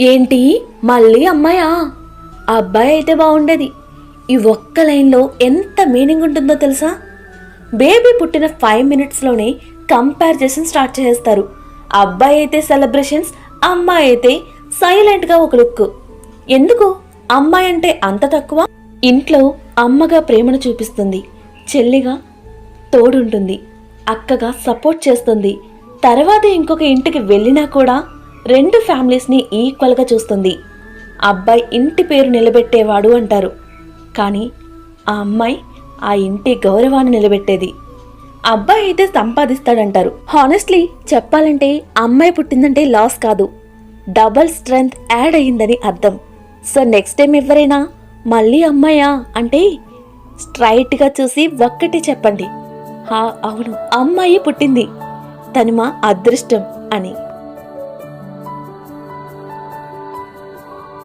ఏంటి మళ్ళీ అమ్మాయా? అబ్బాయి అయితే బాగుండేది. ఈ ఒక్క లైన్లో ఎంత మీనింగ్ ఉంటుందో తెలుసా? బేబీ పుట్టిన 5 మినిట్స్లోనే కంపారిజన్ స్టార్ట్ చేసేస్తారు. అబ్బాయి అయితే సెలబ్రేషన్స్, అమ్మాయి అయితే సైలెంట్గా ఒక లుక్. ఎందుకు అమ్మాయి అంటే అంత తక్కువ? ఇంట్లో అమ్మగా ప్రేమను చూపిస్తుంది, చెల్లిగా తోడుంటుంది, అక్కగా సపోర్ట్ చేస్తుంది. తర్వాత ఇంకొక ఇంటికి వెళ్ళినా కూడా 2 ఫ్యామిలీస్ని ఈక్వల్గా చూస్తుంది. అబ్బాయి ఇంటి పేరు నిలబెట్టేవాడు అంటారు, కానీ ఆ అమ్మాయి ఆ ఇంటి గౌరవాన్ని నిలబెట్టేది. అబ్బాయి అయితే సంపాదిస్తాడంటారు. హానెస్ట్లీ చెప్పాలంటే అమ్మాయి పుట్టిందంటే లాస్ కాదు, డబల్ స్ట్రెంగ్త్ యాడ్ అయ్యిందని అర్థం. సో నెక్స్ట్ టైం ఎవరైనా మళ్ళీ అమ్మాయా అంటే స్ట్రైట్గా చూసి ఒక్కటి చెప్పండి, అవును అమ్మాయి పుట్టింది, తను మా అదృష్టం అని.